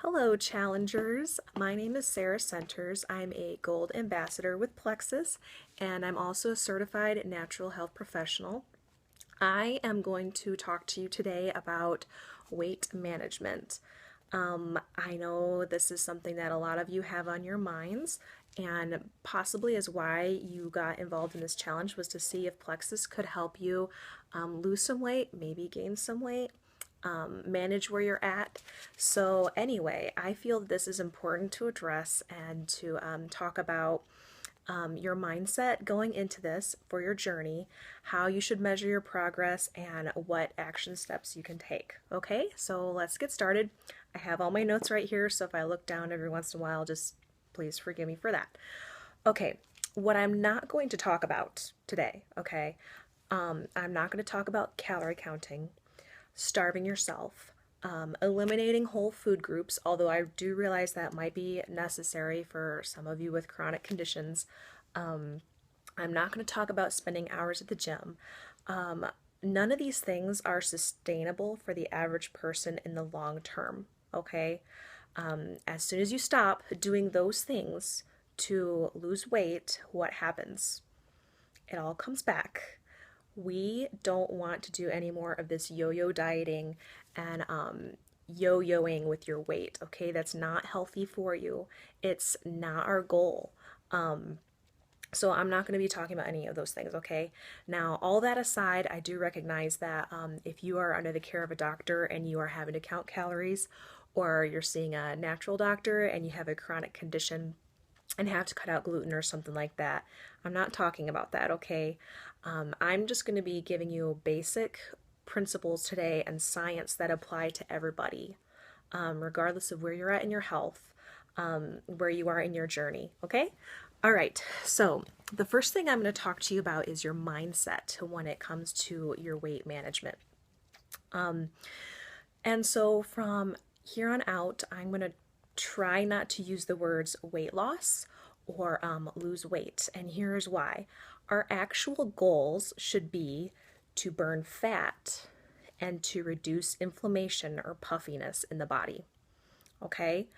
Hello, challengers. My name is Sarah Centers. I'm a gold ambassador with Plexus, and I'm also a certified natural health professional. I am going to talk to you today about weight management. I know this is something that a lot of you have on your minds, and possibly is why you got involved in this challenge was to see if Plexus could help you lose some weight, maybe gain some weight, manage where you're at. So, anyway, I feel that this is important to address and to talk about your mindset going into this for your journey, how you should measure your progress, and what action steps you can take. Okay, so let's get started. I have all my notes right here, so if I look down every once in a while, just please forgive me for that. Okay, what I'm not going to talk about today, okay, I'm not going to talk about calorie counting, starving yourself, eliminating whole food groups, although I do realize that might be necessary for some of you with chronic conditions. I'm not going to talk about spending hours at the gym. None of these things are sustainable for the average person in the long term, okay? As soon as you stop doing those things to lose weight, what happens? It all comes back. We don't want to do any more of this yo-yo dieting and yo-yoing with your weight, okay? That's not healthy for you. It's not our goal. So I'm not going to be talking about any of those things, okay? Now, all that aside, I do recognize that if you are under the care of a doctor and you are having to count calories, or you're seeing a natural doctor and you have a chronic condition and have to cut out gluten or something like that, I'm not talking about that, okay? I'm just going to be giving you basic principles today and science that apply to everybody, regardless of where you're at in your health, where you are in your journey, okay? All right, so the first thing I'm going to talk to you about is your mindset when it comes to your weight management. And so from here on out, I'm going to try not to use the words weight loss or lose weight. And here's why. Our actual goals should be to burn fat and to reduce inflammation or puffiness in the body. Okay?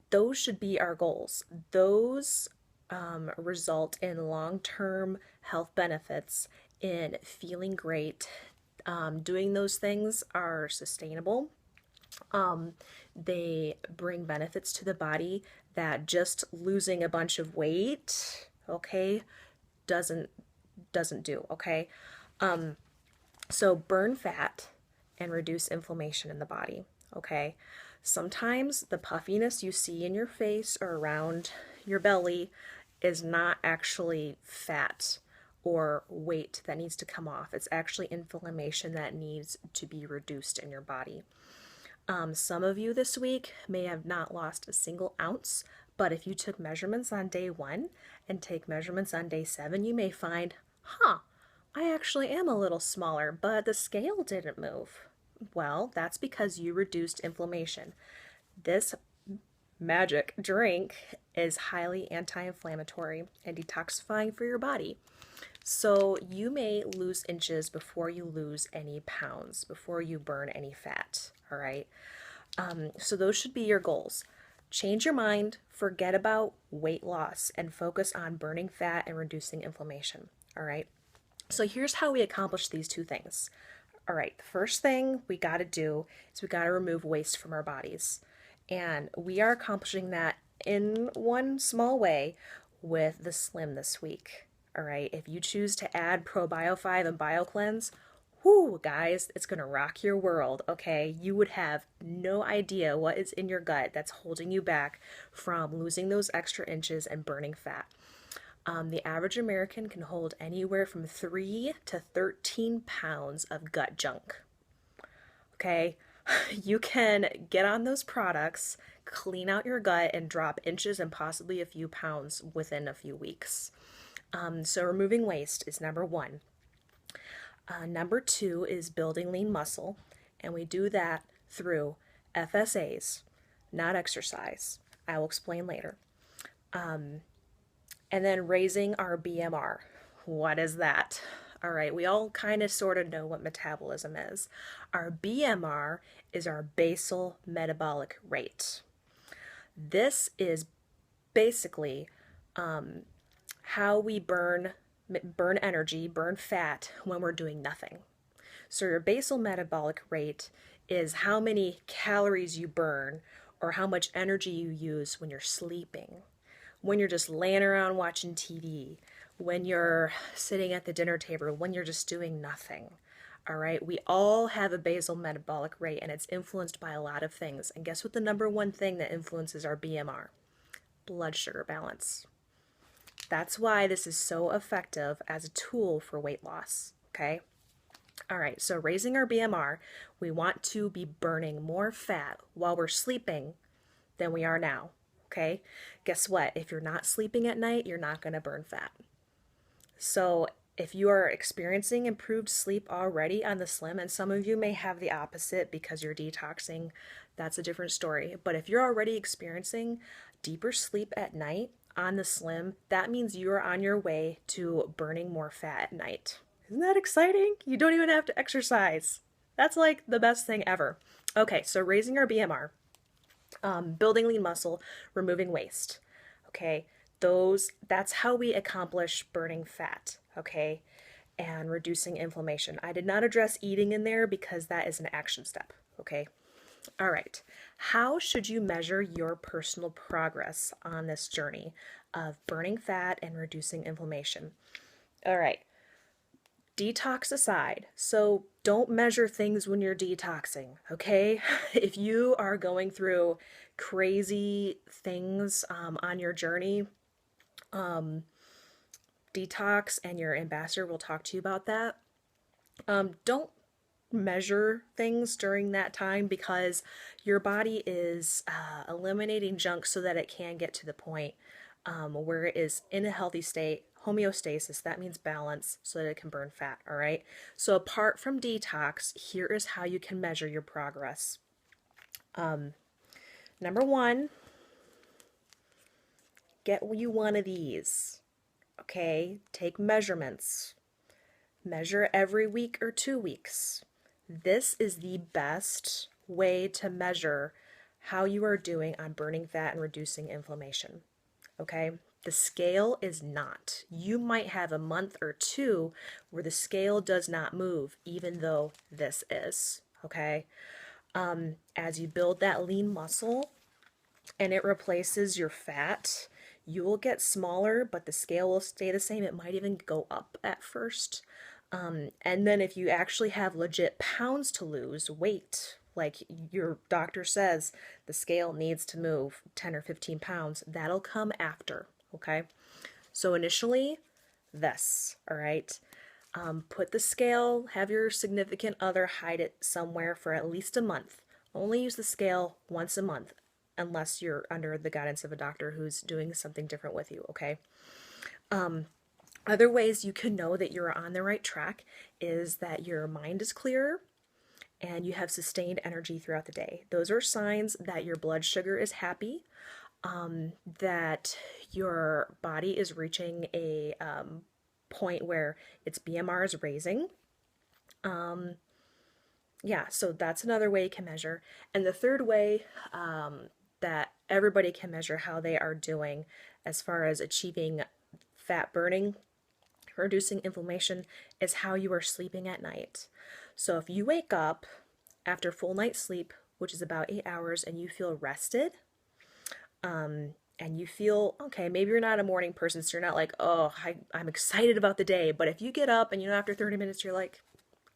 Those should be our goals. Those result in long-term health benefits in feeling great. Doing those things are sustainable. They bring benefits to the body that just losing a bunch of weight, okay, doesn't do, okay? So burn fat and reduce inflammation in the body, okay? Sometimes the puffiness you see in your face or around your belly is not actually fat or weight that needs to come off. It's actually inflammation that needs to be reduced in your body. Some of you this week may have not lost a single ounce, but if you took measurements on day 1 and take measurements on day 7, you may find, I actually am a little smaller, but the scale didn't move. Well, that's because you reduced inflammation. This magic drink is highly anti-inflammatory and detoxifying for your body. So you may lose inches before you lose any pounds, before you burn any fat, all right? So those should be your goals. Change your mind, forget about weight loss, and focus on burning fat and reducing inflammation, all right? So here's how we accomplish these two things. All right, the first thing we got to do is we got to remove waste from our bodies. And we are accomplishing that in one small way with the Slim this week. All right, if you choose to add ProBio5 and BioCleanse, whoo, guys, it's going to rock your world, okay? You would have no idea what is in your gut that's holding you back from losing those extra inches and burning fat. The average American can hold anywhere from 3 to 13 pounds of gut junk. Okay, you can get on those products, clean out your gut, and drop inches and possibly a few pounds within a few weeks. So removing waste is number 1. Number 2 is building lean muscle, and we do that through FSAs, not exercise. I will explain later. And then raising our BMR. What is that? All right, we all kind of sort of know what metabolism is. Our BMR is our basal metabolic rate. This is basically how we burn energy, burn fat when we're doing nothing. So your basal metabolic rate is how many calories you burn or how much energy you use when you're sleeping, when you're just laying around watching TV, when you're sitting at the dinner table, when you're just doing nothing. All right, we all have a basal metabolic rate and it's influenced by a lot of things. And guess what the number one thing that influences our BMR? Blood sugar balance. That's why this is so effective as a tool for weight loss, okay? All right, so raising our BMR, we want to be burning more fat while we're sleeping than we are now, okay? Guess what? If you're not sleeping at night, you're not going to burn fat. So if you are experiencing improved sleep already on the Slim, and some of you may have the opposite because you're detoxing, that's a different story. But if you're already experiencing deeper sleep at night on the Slim, that means you are on your way to burning more fat at night. Isn't that exciting? You don't even have to exercise. That's like the best thing ever. Okay, so raising our BMR, building lean muscle, removing waste. Okay, that's how we accomplish burning fat, okay, and reducing inflammation. I did not address eating in there because that is an action step, okay? All right, how should you measure your personal progress on this journey of burning fat and reducing inflammation? All right, detox aside, so don't measure things when you're detoxing, okay? If you are going through crazy things on your journey, detox, and your ambassador will talk to you about that. Don't measure things during that time because your body is eliminating junk so that it can get to the point where it is in a healthy state, homeostasis, that means balance, so that it can burn fat, all right? So apart from detox, here is how you can measure your progress. Number one, get you one of these. Okay, take measurements. Measure every week or 2 weeks. This is the best way to measure how you are doing on burning fat and reducing inflammation. Okay, the scale is not. You might have a month or two where the scale does not move, even though this is. Okay, as you build that lean muscle and it replaces your fat, you will get smaller, but the scale will stay the same. It might even go up at first. And then if you actually have legit pounds to lose, weight, like your doctor says, the scale needs to move 10 or 15 pounds, that'll come after, okay? So initially, this, all right? Put the scale, have your significant other hide it somewhere for at least a month. Only use the scale once a month, unless you're under the guidance of a doctor who's doing something different with you, okay? Other ways you can know that you're on the right track is that your mind is clear and you have sustained energy throughout the day. Those are signs that your blood sugar is happy, that your body is reaching a point where its BMR is raising. Yeah, so that's another way you can measure. And the third way that everybody can measure how they are doing as far as achieving fat burning, reducing inflammation, is how you are sleeping at night. So if you wake up after full night's sleep, which is about 8 hours, and you feel rested, and you feel, okay, maybe you're not a morning person, so you're not like, oh, I'm excited about the day, but if you get up and after 30 minutes you're like,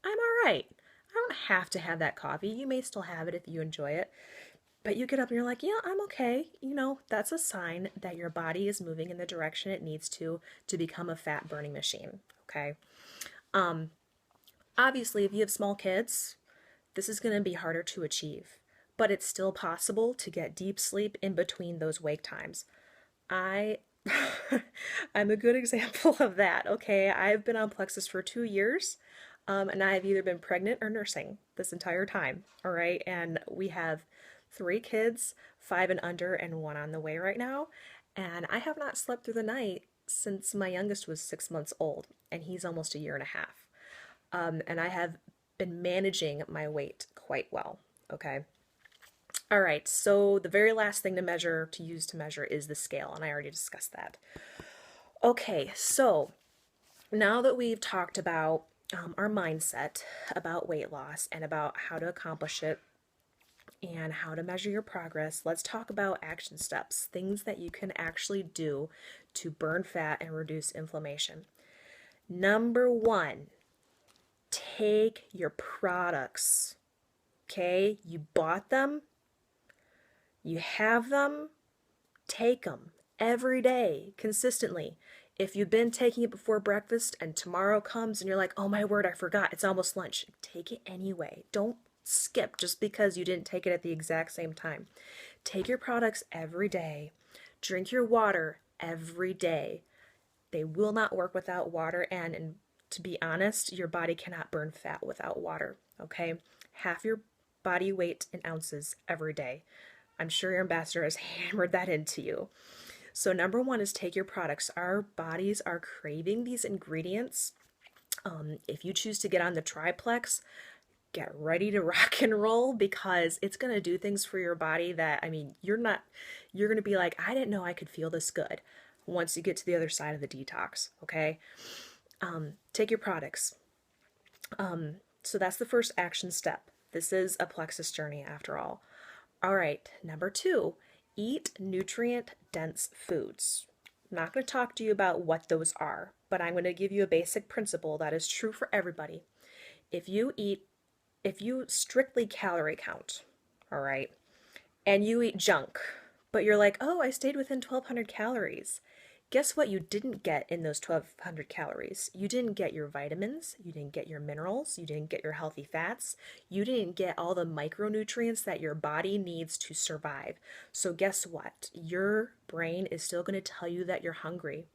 I'm all right. I don't have to have that coffee. You may still have it if you enjoy it, but you get up and you're like, yeah, I'm okay. That's a sign that your body is moving in the direction it needs to become a fat burning machine, okay? Obviously, if you have small kids, this is going to be harder to achieve, but it's still possible to get deep sleep in between those wake times. I'm a good example of that, okay? I've been on Plexus for 2 years, and I've either been pregnant or nursing this entire time, all right? And we have 3 kids, 5 and under, and 1 on the way right now. And I have not slept through the night since my youngest was 6 months old, and he's almost a year and a half. And I have been managing my weight quite well. Okay. All right. So the very last thing to use to measure is the scale, and I already discussed that. Okay. So now that we've talked about our mindset about weight loss and about how to accomplish it and how to measure your progress, let's talk about action steps, things that you can actually do to burn fat and reduce inflammation. Number one, take your products. Okay, you bought them, you have them, take them every day consistently. If you've been taking it before breakfast and tomorrow comes and you're like, oh my word, I forgot, it's almost lunch, take it anyway. Don't skip just because you didn't take it at the exact same time. Take your products every day. Drink your water every day. They will not work without water, and to be honest, your body cannot burn fat without water, okay? Half your body weight in ounces every day. I'm sure your ambassador has hammered that into you. So number one is take your products. Our bodies are craving these ingredients. If you choose to get on the triplex, get ready to rock and roll, because it's going to do things for your body that, I mean, you're going to be like, I didn't know I could feel this good once you get to the other side of the detox, okay? Take your products. So that's the first action step. This is a plexus journey after all. All right, number two, eat nutrient-dense foods. I'm not going to talk to you about what those are, but I'm going to give you a basic principle that is true for everybody. If you strictly calorie count, all right, and you eat junk, but you're like, oh, I stayed within 1,200 calories. Guess what you didn't get in those 1,200 calories? You didn't get your vitamins, you didn't get your minerals, you didn't get your healthy fats, you didn't get all the micronutrients that your body needs to survive. So guess what? Your brain is still going to tell you that you're hungry,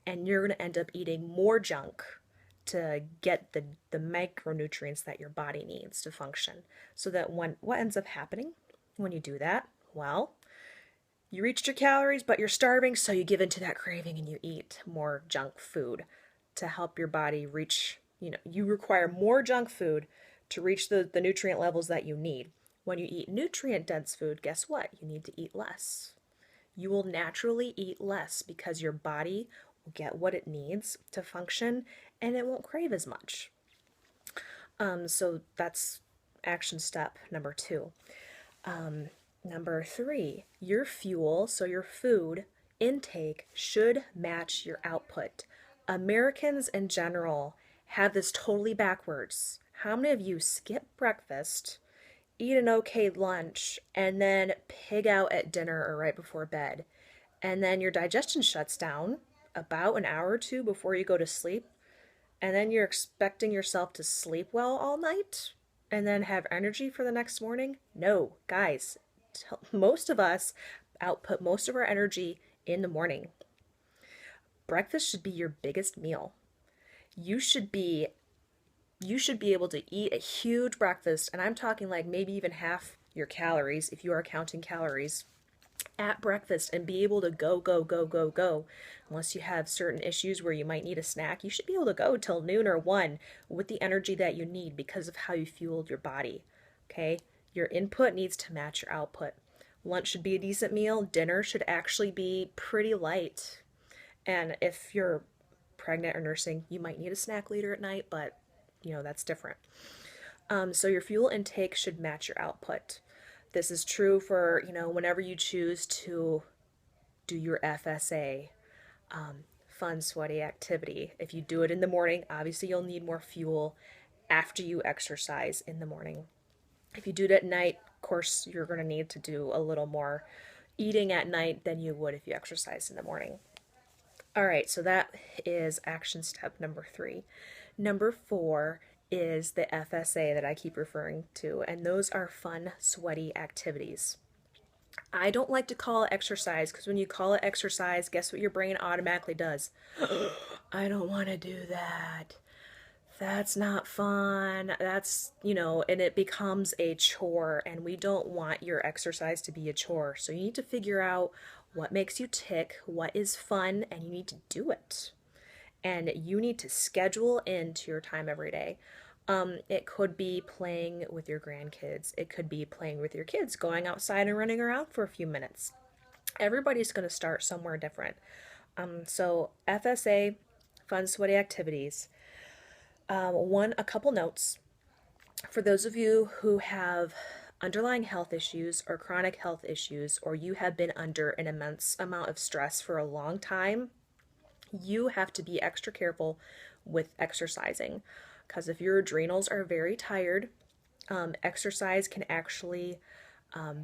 and you're going to end up eating more junk to get the micronutrients that your body needs to function. So that what ends up happening when you do that? Well, you reached your calories, but you're starving, so you give into that craving and you eat more junk food to help your body reach, you require more junk food to reach the nutrient levels that you need. When you eat nutrient-dense food, guess what? You need to eat less. You will naturally eat less because your body will get what it needs to function and it won't crave as much. So that's action step number two. Number three, your fuel, so your food intake, should match your output. Americans in general have this totally backwards. How many of you skip breakfast, eat an okay lunch, and then pig out at dinner or right before bed? And then your digestion shuts down about an hour or two before you go to sleep, and then you're expecting yourself to sleep well all night and then have energy for the next morning? No, guys. Most of us output most of our energy in the morning. Breakfast should be your biggest meal. You should be able to eat a huge breakfast, and I'm talking like maybe even half your calories if you are counting calories at breakfast, and be able to go. Unless you have certain issues where you might need a snack, you should be able to go till noon or 1 with the energy that you need because of how you fueled your body. Okay? Your input needs to match your output. Lunch should be a decent meal. Dinner should actually be pretty light. And if you're pregnant or nursing, you might need a snack later at night, but that's different. So your fuel intake should match your output. This is true for, whenever you choose to do your FSA, fun, sweaty activity. If you do it in the morning, obviously you'll need more fuel after you exercise in the morning. If you do it at night, of course, you're going to need to do a little more eating at night than you would if you exercise in the morning. All right, so that is action step number 3. Number 4 is the FSA that I keep referring to, and those are fun, sweaty activities. I don't like to call it exercise, because when you call it exercise, guess what your brain automatically does? I don't want to do that. that's not fun. That's, and it becomes a chore, and we don't want your exercise to be a chore. So you need to figure out what makes you tick, what is fun, and you need to do it. And you need to schedule into your time every day. It could be playing with your grandkids. It could be playing with your kids, going outside and running around for a few minutes. Everybody's going to start somewhere different. So FSA, fun, sweaty activities. A couple notes. For those of you who have underlying health issues or chronic health issues, or you have been under an immense amount of stress for a long time, you have to be extra careful with exercising. Because if your adrenals are very tired, exercise can actually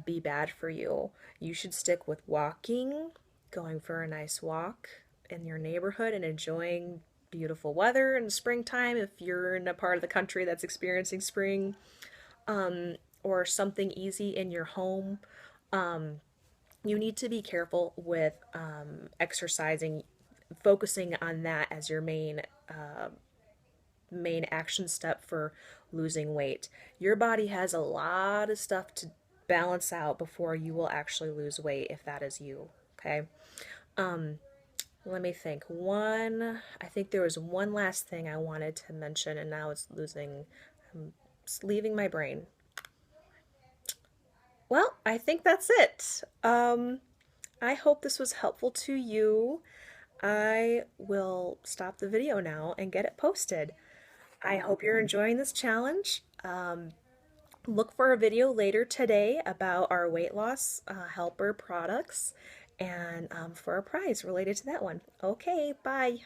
be bad for you. You should stick with walking, going for a nice walk in your neighborhood and enjoying beautiful weather in springtime if you're in a part of the country that's experiencing spring, or something easy in your home. You need to be careful with exercising, focusing on that as your main action step for losing weight. Your body has a lot of stuff to balance out before you will actually lose weight if that is you. Okay. Let me think. I think there was one last thing I wanted to mention, and now it's leaving my brain. Well, I think that's it. I hope this was helpful to you. I will stop the video now and get it posted. I hope you're enjoying this challenge. Look for a video later today about our weight loss helper products and for a prize related to that one. Okay, bye.